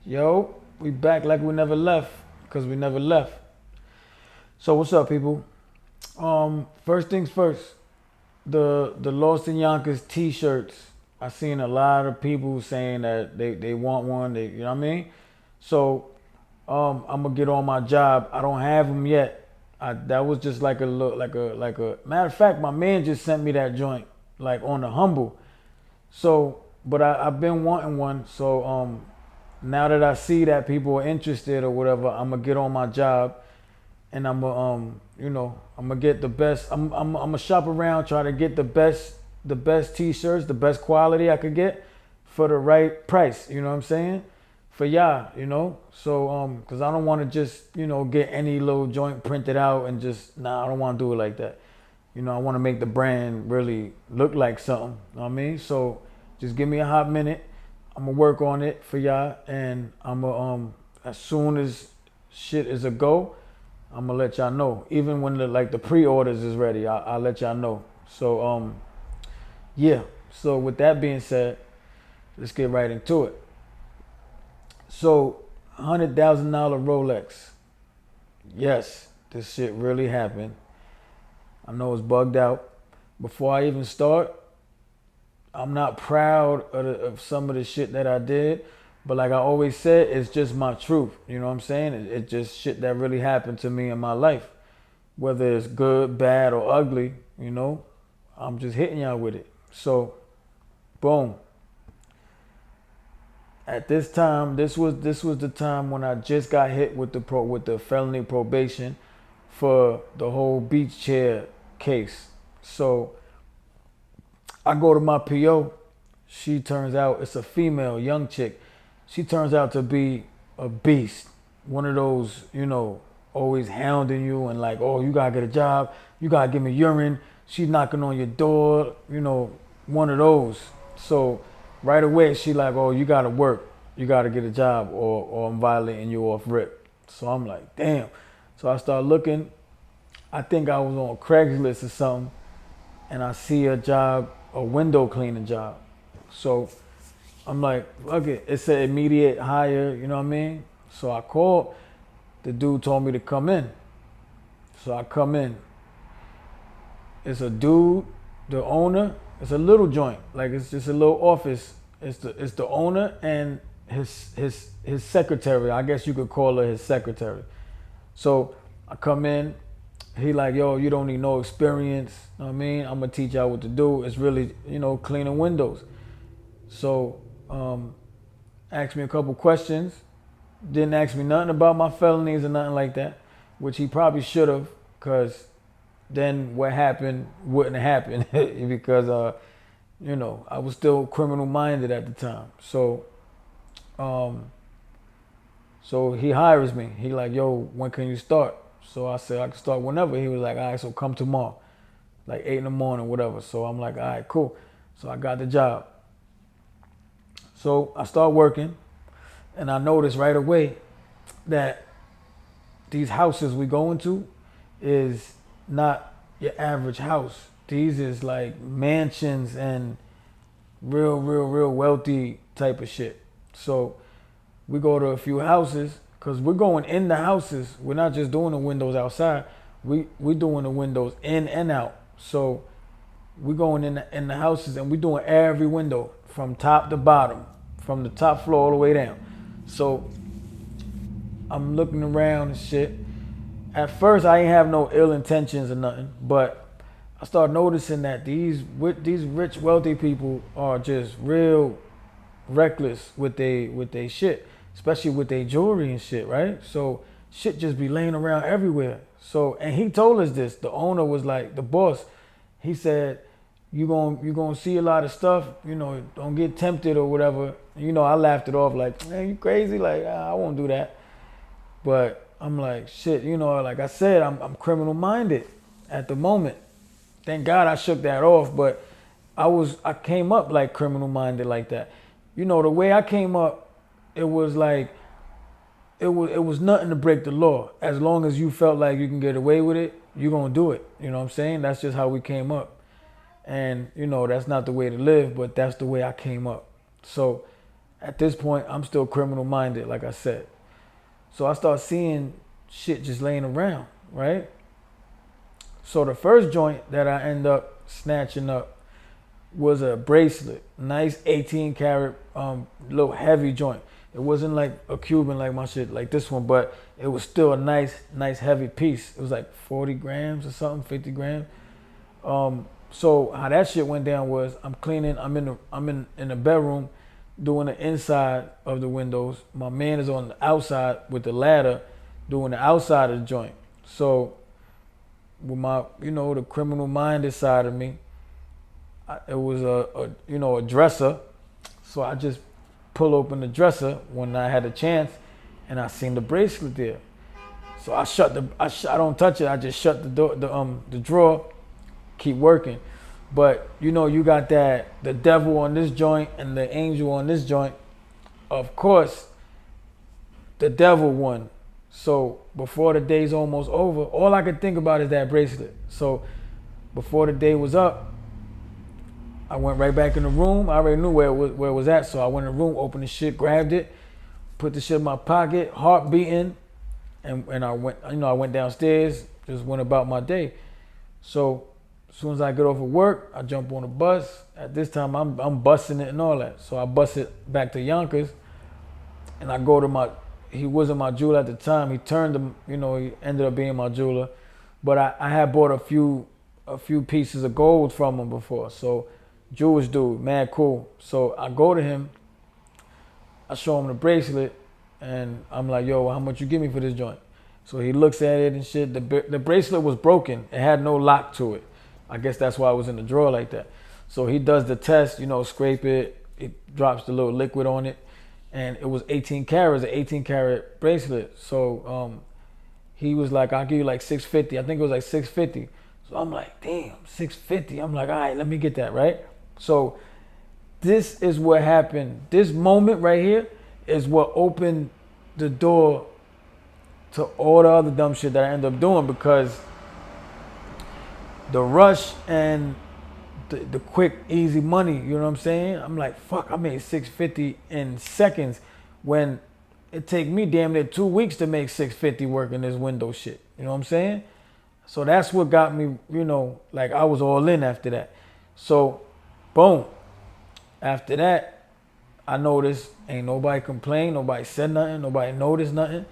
Yo, we back like we never left, because we never left. So what's up, people? First things first, the Lost in Yonkers t-shirts. I seen a lot of people saying that they want one, you know what I mean? So I'm gonna get on my job. I don't have them yet. That was just like a look, like a matter of fact, my man just sent me that joint, like on the humble. So, but I've been wanting one. So now that I see that people are interested or whatever, I'm gonna get on my job and I'm gonna I'm gonna get the best. I'm gonna shop around, try to get the best t-shirts, the best quality I could get for the right price. You know what I'm saying? For y'all, So cause I don't want to just get any little joint printed out and just I don't want to do it like that. I want to make the brand really look like something. You know what I mean? So just give me a hot minute. I'm gonna work on it for y'all, and I'm gonna as soon as shit is a go, I'm gonna let y'all know. Even when the pre-orders is ready, I'll let y'all know. So yeah. So with that being said, let's get right into it. So $100,000 Rolex. Yes, this shit really happened. I know it's bugged out. Before I even start, I'm not proud of some of the shit that I did, but like I always said, it's just my truth. You know what I'm saying? It's just shit that really happened to me in my life. Whether it's good, bad, or ugly, I'm just hitting y'all with it. So, boom. At this time, this was the time when I just got hit with the felony probation for the whole beach chair case. So I go to my PO. She turns out it's a female, young chick. She turns out to be a beast. One of those, always hounding you and like, oh, you gotta get a job. You gotta give me urine. She's knocking on your door, one of those. So right away, she like, oh, you gotta work. You gotta get a job or I'm violating you off rip. So I'm like, damn. So I start looking. I think I was on Craigslist or something, and I see a job, a window cleaning job. So I'm like, fuck it. It's an immediate hire, you know what I mean? So I called. The dude told me to come in. So I come in. It's a dude, the owner. It's a little joint, like it's just a little office. It's the owner and his secretary. I guess you could call her his secretary. So I come in. He like, yo, you don't need no experience. You know what I mean? I'm gonna teach y'all what to do. It's really, cleaning windows. So asked me a couple questions. Didn't ask me nothing about my felonies or nothing like that, which he probably should have, because then what happened wouldn't have happened because I was still criminal minded at the time. So he hires me. He like, yo, when can you start? So I said I can start whenever. He was like, all right, so come tomorrow, like 8 in the morning, whatever. So I'm like, all right, cool. So I got the job. So I start working, and I noticed right away that these houses we go into is not your average house. These is like mansions and real wealthy type of shit. So we go to a few houses because we're going in the houses. We're not just doing the windows outside. We doing the windows in and out. So we going in the houses and we doing every window from top to bottom, from the top floor all the way down. So I'm looking around and shit. At first, I ain't have no ill intentions or nothing, but I started noticing that these rich, wealthy people are just real reckless with they shit, especially with their jewelry and shit, right? So shit just be laying around everywhere. So, and he told us this. The owner was like, the boss. He said, you gonna see a lot of stuff. Don't get tempted or whatever. I laughed it off like, man, you crazy? Like, I won't do that. But I'm like, shit, like I said, I'm criminal minded at the moment. Thank God I shook that off, but I came up like criminal minded like that. The way I came up, it was like it was nothing to break the law. As long as you felt like you can get away with it, you're gonna do it. You know what I'm saying? That's just how we came up. And that's not the way to live, but that's the way I came up. So at this point, I'm still criminal minded, like I said. So I start seeing shit just laying around, right? So the first joint that I end up snatching up was a bracelet, nice 18 karat, little heavy joint. It wasn't like a Cuban like my shit, like this one, but it was still a nice heavy piece. It was like 40 grams or something, 50 grams. So how that shit went down was I'm cleaning. I'm in the bedroom doing the inside of the windows. My man is on the outside with the ladder doing the outside of the joint. So with my the criminal minded side of me, it was a dresser. So I just pull open the dresser when I had a chance, and I seen the bracelet there. So I don't touch it. I just shut the door, the drawer, keep working. But you got the devil on this joint and the angel on this joint. Of course, the devil won. So before the day's almost over, all I could think about is that bracelet. So before the day was up, I went right back in the room. I already knew where it was at. So I went in the room, opened the shit, grabbed it, put the shit in my pocket, heart beating, and I went downstairs, just went about my day. So as soon as I get off of work, I jump on the bus. At this time, I'm busting it and all that. So I bust it back to Yonkers, and I go to he wasn't my jeweler at the time. He turned him, he ended up being my jeweler. But I had bought a few pieces of gold from him before. So Jewish dude, mad cool. So I go to him, I show him the bracelet, and I'm like, yo, how much you give me for this joint? So he looks at it and shit. The bracelet was broken. It had no lock to it. I guess that's why it was in the drawer like that. So he does the test, scrape it. It drops the little liquid on it. And it was 18 carats, an 18 karat bracelet. So he was like, I'll give you like 650. I think it was like 650. So I'm like, damn, 650. I'm like, all right, let me get that, right? So this is what happened. This moment right here is what opened the door to all the other dumb shit that I ended up doing, because the rush and the quick, easy money, you know what I'm saying? I'm like, fuck, I made 650 in seconds when it take me damn near 2 weeks to make 650 working this window shit. You know what I'm saying? So that's what got me, like I was all in after that. So, boom. After that, I noticed ain't nobody complained, nobody said nothing, nobody noticed nothing.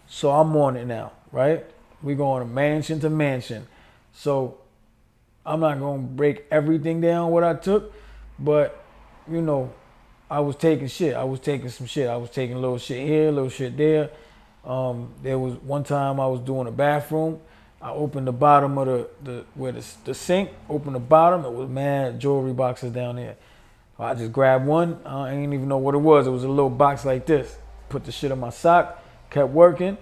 So I'm on it now, right? We going mansion to mansion. So I'm not gonna break everything down what I took, but I was taking shit. I was taking some shit. I was taking a little shit here, a little shit there. There was one time I was doing a bathroom. I opened the bottom of the sink, opened the bottom. It was mad jewelry boxes down there. I just grabbed one. I didn't even know what it was. It was a little box like this. Put the shit in my sock, kept working,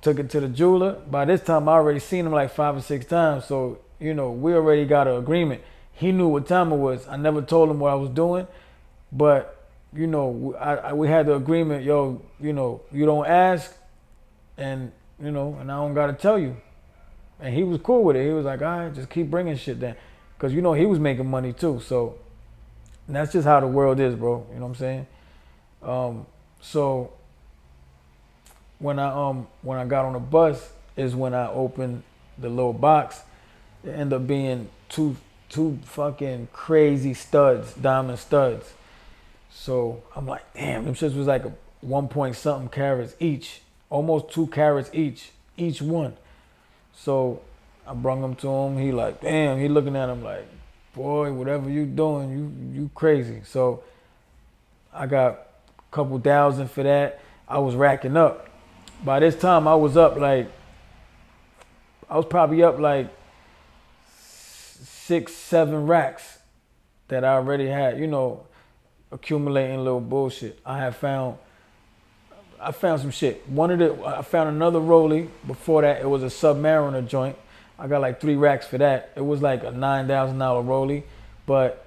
took it to the jeweler. By this time, I already seen him like 5 or 6 times. So, we already got an agreement. He knew what time it was. I never told him what I was doing. But, we had the agreement, yo, you don't ask, and, and I don't got to tell you. And he was cool with it. He was like, all right, just keep bringing shit then. Because, he was making money too. So that's just how the world is, bro. You know what I'm saying? So when I got on the bus is when I opened the little box. It ended up being two fucking crazy studs, diamond studs. So I'm like, damn, them shits was like a 1 point something carats each, almost 2 carats each one. So I brung them to him. He like, damn, he looking at him like, boy, whatever you doing, you crazy. So I got a couple thousand for that. I was racking up. By this time I was probably up like 6-7 racks that I already had, accumulating little bullshit. I found some shit. I found another Rollie. Before that, it was a Submariner joint. I got like 3 racks for that. It was like a $9,000 Rollie. But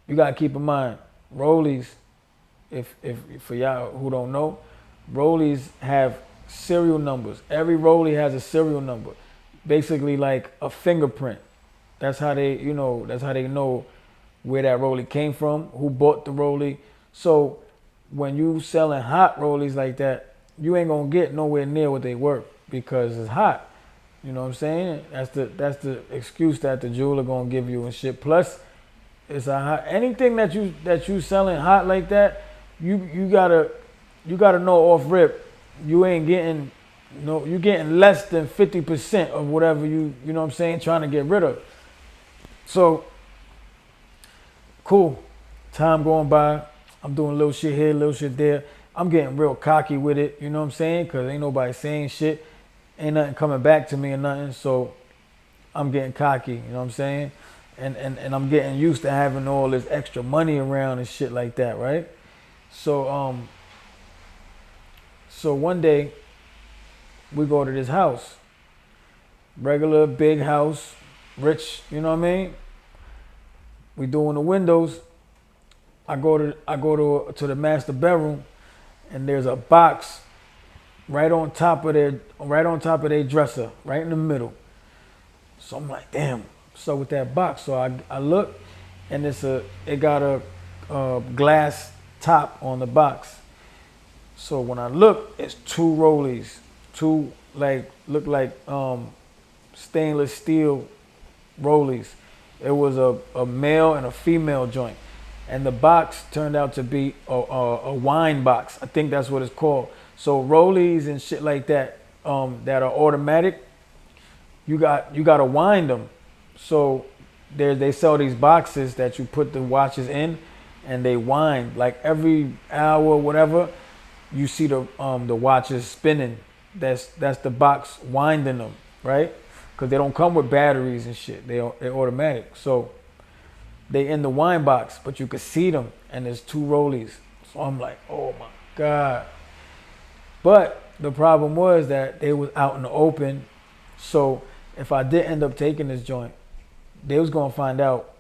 you gotta keep in mind, Rollies, if for y'all who don't know, Rollies have serial numbers. Every Rollie has a serial number. Basically like a fingerprint. That's how they, you know, that's how they know where that Rollie came from, who bought the Rollie. So when you selling hot Rollies like that, you ain't gonna get nowhere near what they worth because it's hot. You know what I'm saying? That's the excuse that the jeweler gonna give you and shit. Plus, it's a hot anything that you selling hot like that, you gotta know off rip, you ain't getting no you getting less than 50% of whatever you know what I'm saying, trying to get rid of. So cool. Time going by. I'm doing little shit here, little shit there. I'm getting real cocky with it, you know what I'm saying? Cause ain't nobody saying shit. Ain't nothing coming back to me or nothing. So I'm getting cocky, you know what I'm saying? And I'm getting used to having all this extra money around and shit like that, right? So one day we go to this house. Regular big house, rich, you know what I mean? We doing the windows. I go to the master bedroom, and there's a box right on top of their dresser, right in the middle. So I'm like, damn, so with that box. So I look, and it got a glass top on the box. So when I look, it's two Rollies, two look like stainless steel Rollies. It was a male and a female joint. And the box turned out to be a wine box. I think that's what it's called. So Rollies and shit like that that are automatic, you got to wind them. So they sell these boxes that you put the watches in, and they wind like every hour, whatever. You see the watches spinning. That's the box winding them, right? Because they don't come with batteries and shit. They're automatic. So they in the wine box, but you could see them, and there's two Rollies. So I'm like, oh my God. But the problem was that they was out in the open. So if I did end up taking this joint, they was gonna find out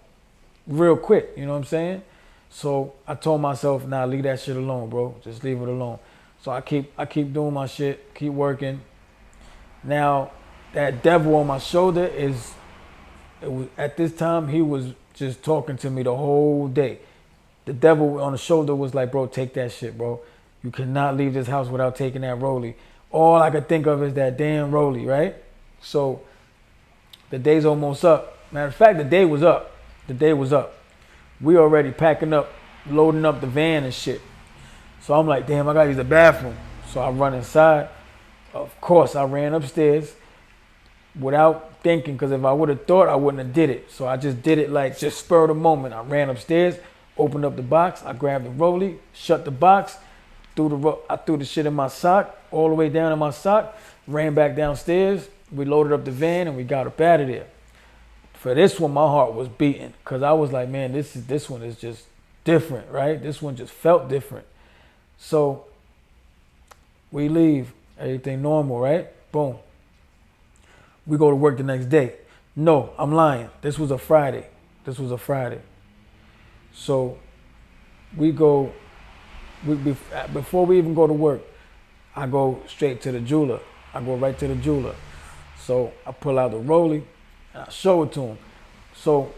real quick, you know what I'm saying? So I told myself, nah, leave that shit alone, bro. Just leave it alone. So I keep doing my shit, keep working. Now, that devil on my shoulder at this time, he was just talking to me the whole day. The devil on the shoulder was like, bro, take that shit, bro. You cannot leave this house without taking that Rollie. All I could think of is that damn Rollie, right? So the day's almost up. Matter of fact, the day was up. The day was up. We already packing up, loading up the van and shit. So I'm like, damn, I gotta use the bathroom. So I run inside. Of course, I ran upstairs without thinking, because if I would have thought, I wouldn't have did it. So I just did it like just spur of the moment. I ran upstairs, opened up the box, I grabbed the Rollie, shut the box, I threw the shit in my sock, all the way down in my sock, ran back downstairs, we loaded up the van, and we got up out of there. For this one, my heart was beating, because I was like, man, this one is just different, right? This one just felt different. So we leave, everything normal, right? Boom. We go to work the next day. No, I'm lying. This was a Friday. So we go, before we even go to work, I go straight to the jeweler. I go right to the jeweler. So I pull out the Rollie and I show it to him. So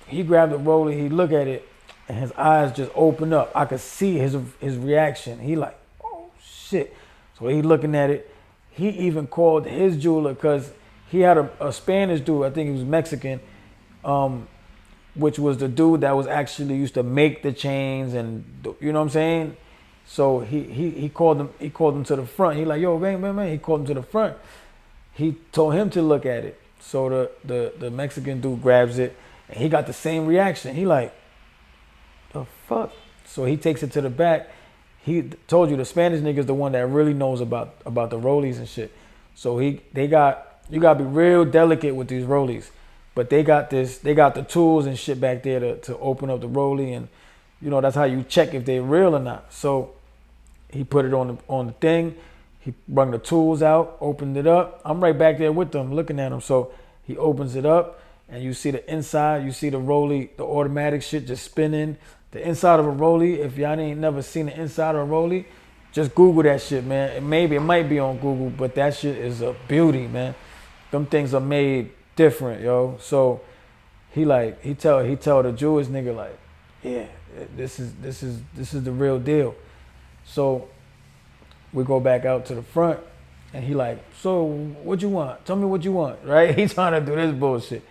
he grabbed the Rollie, he looked at it, and his eyes just opened up. I could see his reaction. He like, oh shit. So he looking at it. He even called his jeweler, because he had a Spanish dude, I think he was Mexican, which was the dude that was actually used to make the chains, and you know what I'm saying? So he called him to the front. He like, yo, man. He called him to the front. He told him to look at it. So the Mexican dude grabs it, and he got the same reaction. He like, the fuck? So he takes it to the back. He told you the Spanish nigga's the one that really knows about the Rollies and shit. So you gotta be real delicate with these Rollies. But they got the tools and shit back there to open up the Rollie, and you know, that's how you check if they're real or not. So he put it on the thing. He brought the tools out, opened it up. I'm right back there with them, looking at him. So he opens it up, and you see the inside. You see the Rollie, the automatic shit just spinning. The inside of a Rollie, if y'all ain't never seen the inside of a Rollie, just Google that shit, man. It might be on Google, but that shit is a beauty, man. Them things are made different, yo. So he tell the Jewish nigga like, yeah, this is the real deal. So we go back out to the front, and he like, so what you want? Tell me what you want, right? He trying to do this bullshit.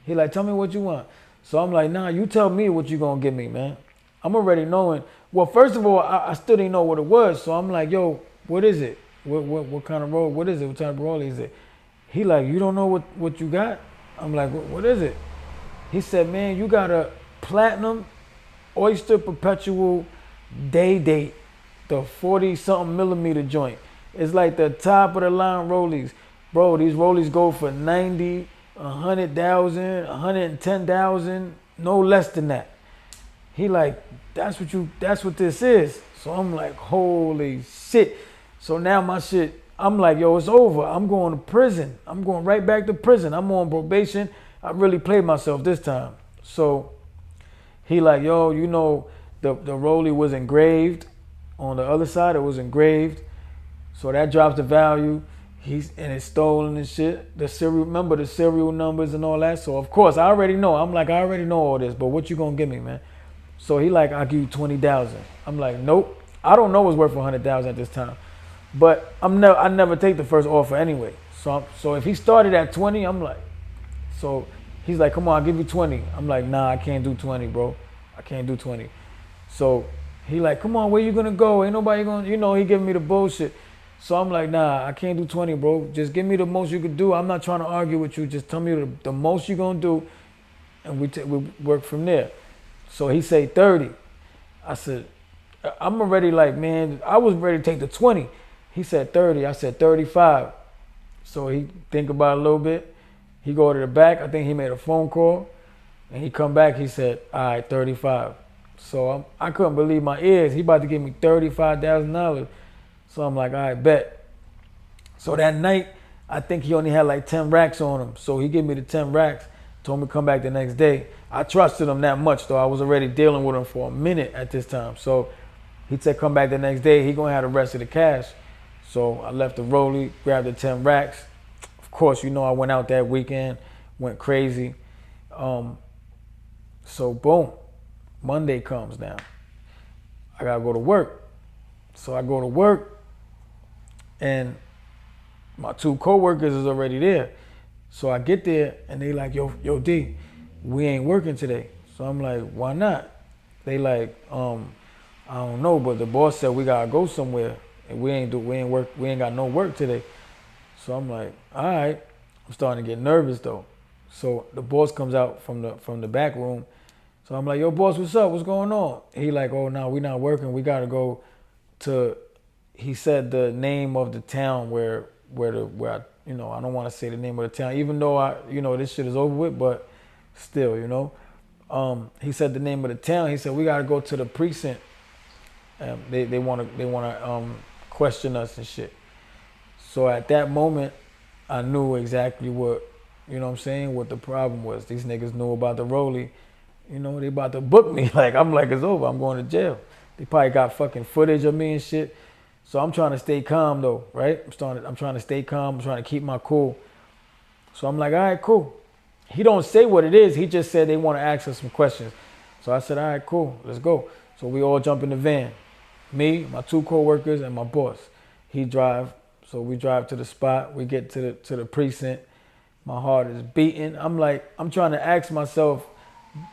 He like, tell me what you want. So I'm like, nah, you tell me what you gonna give me, man. I'm already knowing. Well, first of all, I still didn't know what it was. So I'm like, yo, what is it? What kind of roll? What is it? What type of roll is it? He like, you don't know what you got? I'm like, what is it? He said, man, you got a platinum Oyster Perpetual day date, the 40 something millimeter joint. It's like the top of the line Rollies. Bro, these Rollies go for 90, 100,000, 110,000, no less than that. He like, that's what this is. So I'm like, holy shit. So now my shit, I'm like, yo, it's over. I'm going to prison. I'm going right back to prison. I'm on probation. I really played myself this time. So he like, yo, you know, the Rollie was engraved. On the other side, it was engraved. So that drops the value. And it's stolen and shit. Remember the serial numbers and all that. So of course, I already know. I'm like, I already know all this, but what you gonna give me, man? So he like, I'll give you 20,000. I'm like, nope. I don't know it's worth 100,000 at this time. But I never take the first offer anyway. So if he started at 20, I'm like, so he's like, come on, I'll give you 20. I'm like, nah, I can't do 20, bro. I can't do 20. So he like, come on, where you gonna go? Ain't nobody gonna, he giving me the bullshit. So I'm like, nah, I can't do 20, bro. Just give me the most you could do. I'm not trying to argue with you. Just tell me the most you gonna do, and we work from there. So he say 30. I said, I'm already like, man, I was ready to take the 20. He said 30. I said 35. So he think about it a little bit. He go to the back. I think he made a phone call, and he come back. He said, all right, 35. So I couldn't believe my ears. He about to give me $35,000. So I'm like, all right, bet. So that night, I think he only had like 10 racks on him. So he gave me the 10 racks, told me to come back the next day. I trusted him that much, though. I was already dealing with him for a minute at this time. So he said, come back the next day. He gonna have the rest of the cash. So I left the Rollie, grabbed the 10 racks. Of course, I went out that weekend, went crazy. So boom, Monday comes now. I gotta go to work. So I go to work, and my two coworkers is already there. So I get there, and they like, yo, D, we ain't working today. So I'm like, why not? They like, I don't know, but the boss said we gotta go somewhere, and we ain't got no work today. So I'm like, all right. I'm starting to get nervous though. So the boss comes out from the back room. So I'm like, yo, boss, what's up? What's going on? He like, oh no, we not working. We gotta go to. He said the name of the town where I don't want to say the name of the town, even though this shit is over with, but still, he said the name of the town. He said we gotta go to the precinct. They wanna question us and shit. So at that moment, I knew exactly what the problem was. These niggas knew about the Rollie. They about to book me. Like, I'm like, it's over. I'm going to jail. They probably got fucking footage of me and shit. So I'm trying to stay calm though, right? I'm trying to stay calm. I'm trying to keep my cool. So I'm like, all right, cool. He don't say what it is. He just said they want to ask us some questions. So I said, all right, cool. Let's go. So we all jump in the van. Me, my two coworkers, and my boss. He drive. So we drive to the spot. We get to the precinct. My heart is beating. I'm trying to ask myself,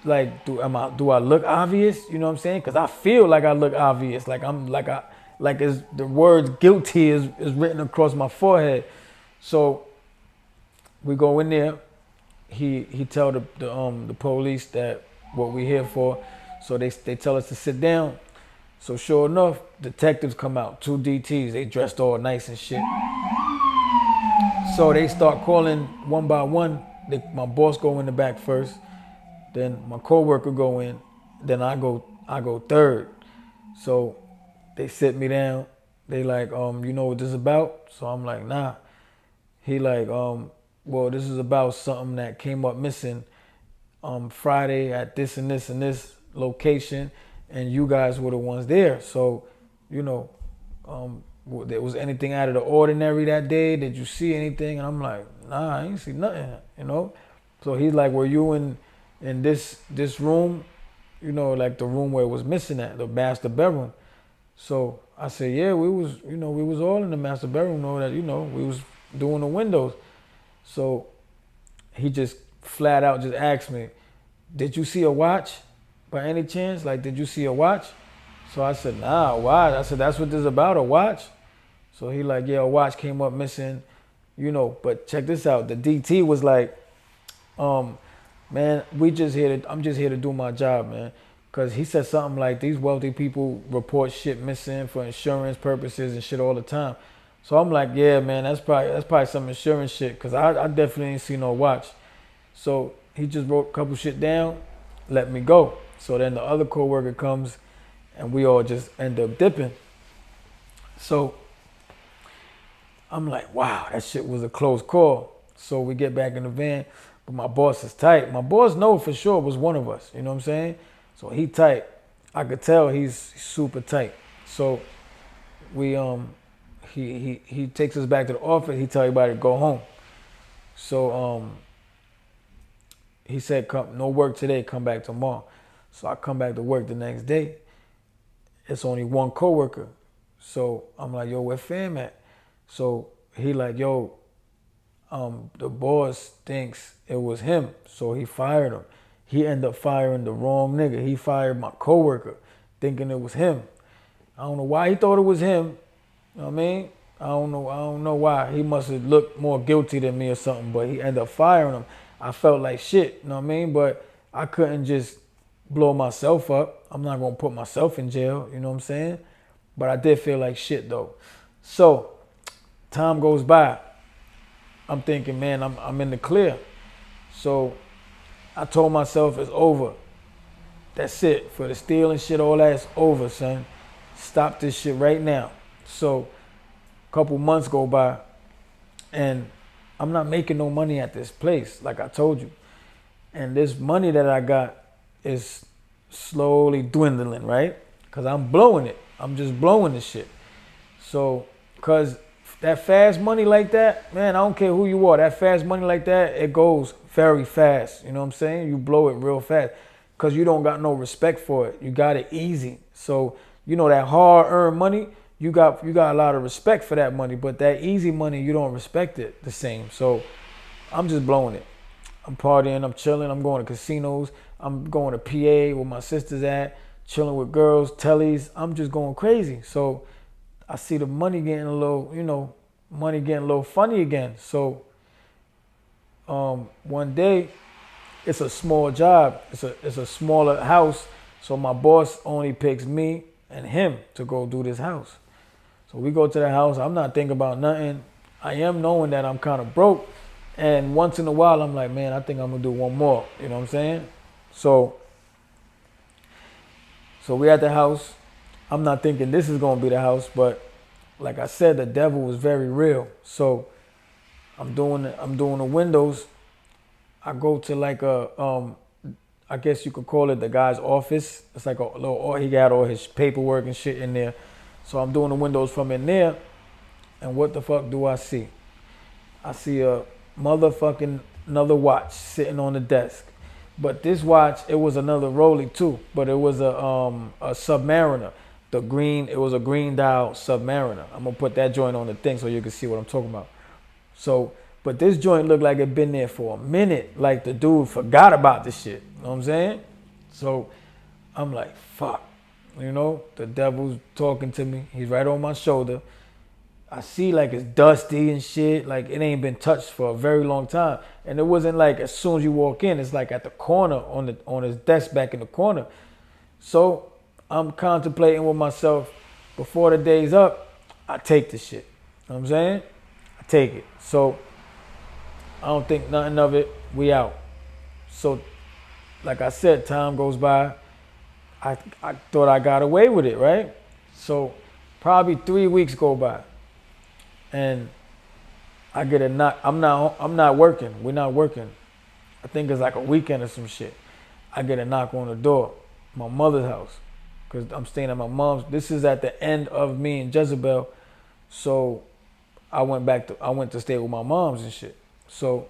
like, do I look obvious? You know what I'm saying? Because I feel like I look obvious. Like as the word guilty is written across my forehead. So we go in there. He tell the police that what we here for. So they tell us to sit down. So sure enough, detectives come out, 2 DTs. They dressed all nice and shit. So they start calling one by one. My boss go in the back first. Then my coworker go in. Then I go third. So they sit me down. They like, you know what this is about? So I'm like, nah. He like, well, this is about something that came up missing Friday at this and this and this location, and you guys were the ones there. So, there was anything out of the ordinary that day? Did you see anything? And I'm like, nah, I ain't see nothing, So he's like, were you in in this room, like the room where it was missing at, the master bedroom. So I said, yeah, we was all in the master bedroom, know that, we was doing the windows. So he just flat out just asked me, did you see a watch by any chance? Like, did you see a watch? So I said, nah, a watch. I said, that's what this is about, a watch? So he like, yeah, a watch came up missing, but check this out. The DT was like, um, man, I'm just here to do my job, man. Cause he said something like these wealthy people report shit missing for insurance purposes and shit all the time. So I'm like, yeah, man, that's probably some insurance shit. Cause I definitely ain't see no watch. So he just wrote a couple shit down, let me go. So then the other coworker comes and we all just end up dipping. So I'm like, wow, that shit was a close call. So we get back in the van, but my boss is tight. My boss know for sure it was one of us, you know what I'm saying? So he tight. I could tell he's super tight. So we he takes us back to the office. He tell everybody to go home. So he said, come, no work today, come back tomorrow. So I come back to work the next day. It's only one coworker. So I'm like, yo, where fam at? So he like, yo, the boss thinks it was him. So he fired him. He ended up firing the wrong nigga. He fired my coworker thinking it was him. I don't know why he thought it was him. You know what I mean? I don't know why. He must have looked more guilty than me or something, but he ended up firing him. I felt like shit, you know what I mean? But I couldn't just blow myself up. I'm not gonna put myself in jail, you know what I'm saying? But I did feel like shit though. So time goes by. I'm thinking, man, I'm in the clear. So I told myself it's over. That's it. For the stealing shit, all that's over, son. Stop this shit right now. So a couple months go by and I'm not making no money at this place, like I told you. And this money that I got is slowly dwindling, right? Because I'm blowing it. I'm just blowing this shit. So, because that fast money like that, man, I don't care who you are. That fast money like that, it goes very fast. You know what I'm saying? You blow it real fast because you don't got no respect for it. You got it easy. So, that hard-earned money, you got a lot of respect for that money. But that easy money, you don't respect it the same. So, I'm just blowing it. I'm partying, I'm chilling, I'm going to casinos, I'm going to PA where my sister's at, chilling with girls, tellies. I'm just going crazy. So I see the money getting a little, money getting a little funny again. So one day, it's a small job. It's a smaller house. So my boss only picks me and him to go do this house. So we go to the house. I'm not thinking about nothing. I am knowing that I'm kind of broke. And once in a while, I'm like, man, I think I'm going to do one more. You know what I'm saying? So we at the house. I'm not thinking this is going to be the house. But like I said, the devil was very real. So I'm doing the windows. I go to like I guess you could call it the guy's office. It's like a little, he got all his paperwork and shit in there. So I'm doing the windows from in there. And what the fuck do I see? I see a motherfucking another watch sitting on the desk. But this watch, it was another Rolex too, but it was a Submariner. It was a green dial Submariner. I'm gonna put that joint on the thing so you can see what I'm talking about. So, but this joint looked like it been there for a minute, like the dude forgot about this shit. You know what I'm saying? So I'm like, fuck. The devil's talking to me. He's right on my shoulder. I see like it's dusty and shit. Like it ain't been touched for a very long time. And it wasn't like as soon as you walk in, it's like at the corner on his desk back in the corner. So I'm contemplating with myself, before the day's up, I take the shit. You know what I'm saying? I take it. So I don't think nothing of it. We out. So like I said, time goes by. I thought I got away with it, right? So probably 3 weeks go by. And I get a knock. I'm not working. We're not working. I think it's like a weekend or some shit. I get a knock on the door, my mother's house, because I'm staying at my mom's. This is at the end of me and Jezebel. So I went to stay with my mom's and shit. So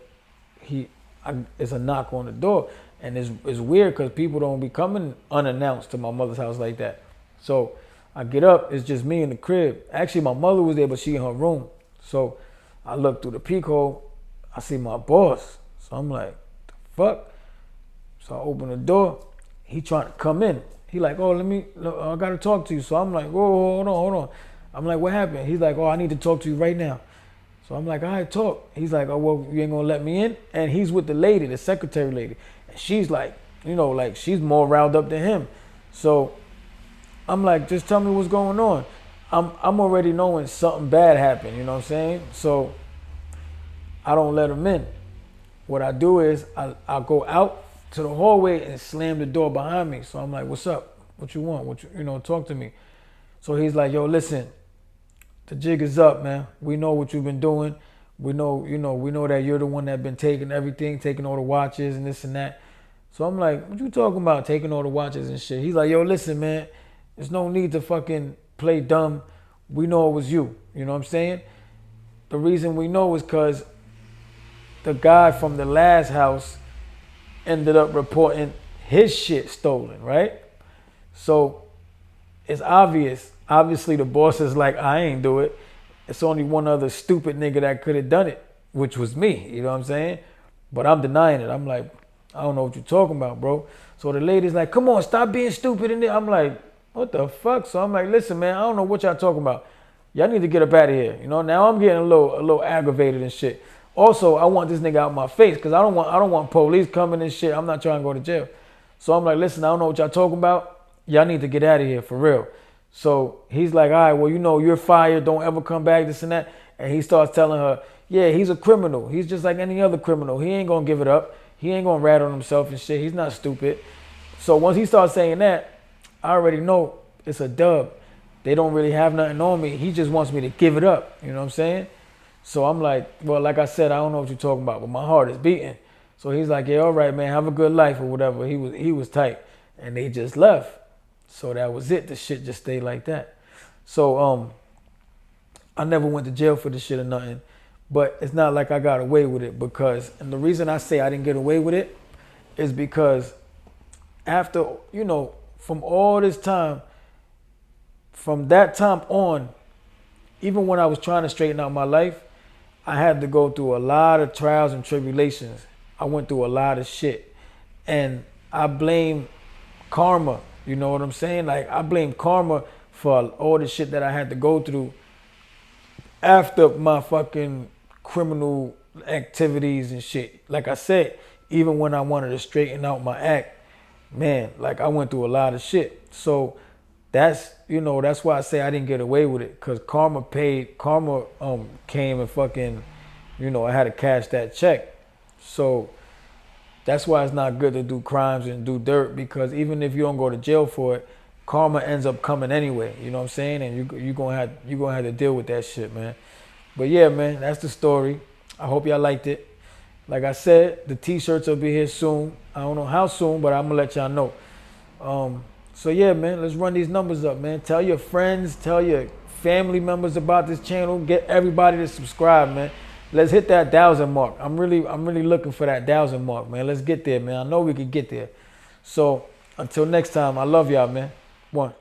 it's a knock on the door. And it's weird because people don't be coming unannounced to my mother's house like that. So I get up, it's just me in the crib. Actually, my mother was there, but she in her room. So I look through the peephole, I see my boss. So I'm like, the fuck? So I open the door, he trying to come in. He like, oh, I gotta talk to you. So I'm like, whoa, hold on. I'm like, what happened? He's like, oh, I need to talk to you right now. So I'm like, all right, talk. He's like, oh, well, you ain't gonna let me in? And he's with the lady, the secretary lady. And she's like, like she's more riled up than him. So I'm like, just tell me what's going on. I'm already knowing something bad happened, you know what I'm saying? So I don't let him in. What I do is I'll go out to the hallway and slam the door behind me. So I'm like, what's up? What you want? Talk to me. So he's like, yo, listen, the jig is up, man. We know what you've been doing. We know, we know that you're the one that been taking everything, taking all the watches and this and that. So I'm like, what you talking about, taking all the watches and shit? He's like, yo, listen, man, there's no need to fucking play dumb. We know it was you. You know what I'm saying? The reason we know is because the guy from the last house ended up reporting his shit stolen, right? So it's obvious. Obviously, the boss is like, I ain't do it. It's only one other stupid nigga that could have done it, which was me. You know what I'm saying? But I'm denying it. I'm like, I don't know what you're talking about, bro. So the lady's like, come on, stop being stupid in there. I'm like, what the fuck? So I'm like, listen, man, I don't know what y'all talking about. Y'all need to get up out of here. Now I'm getting a little aggravated and shit. Also, I want this nigga out my face because I don't want police coming and shit. I'm not trying to go to jail. So I'm like, listen, I don't know what y'all talking about. Y'all need to get out of here for real. So he's like, all right, well, you're fired. Don't ever come back, this and that. And he starts telling her, yeah, he's a criminal. He's just like any other criminal. He ain't going to give it up. He ain't going to rat on himself and shit. He's not stupid. So once he starts saying that, I already know it's a dub. They don't really have nothing on me. He just wants me to give it up. You know what I'm saying? So I'm like, well, like I said, I don't know what you're talking about, but my heart is beating. So he's like, yeah, all right, man, have a good life or whatever. He was tight. And they just left. So that was it. The shit just stayed like that. So I never went to jail for this shit or nothing. But it's not like I got away with it because, and the reason I say I didn't get away with it is because after, from all this time, from that time on, even when I was trying to straighten out my life, I had to go through a lot of trials and tribulations. I went through a lot of shit. And I blame karma. You know what I'm saying? Like, I blame karma for all the shit that I had to go through after my fucking criminal activities and shit. Like I said, even when I wanted to straighten out my act, man, like I went through a lot of shit. So that's why I say I didn't get away with it, because karma came and fucking, I had to cash that check. So that's why it's not good to do crimes and do dirt, because even if you don't go to jail for it, karma ends up coming anyway. You know what I'm saying? And you're gonna have to deal with that shit, man. But yeah, man, that's the story. I hope y'all liked it. Like I said, the t-shirts will be here soon. I don't know how soon, but I'm gonna let y'all know. So yeah, man, let's run these numbers up, man. Tell your friends, tell your family members about this channel. Get everybody to subscribe, man. Let's hit that 1,000 mark. I'm really looking for that 1,000 mark, man. Let's get there, man. I know we could get there. So until next time, I love y'all, man. One.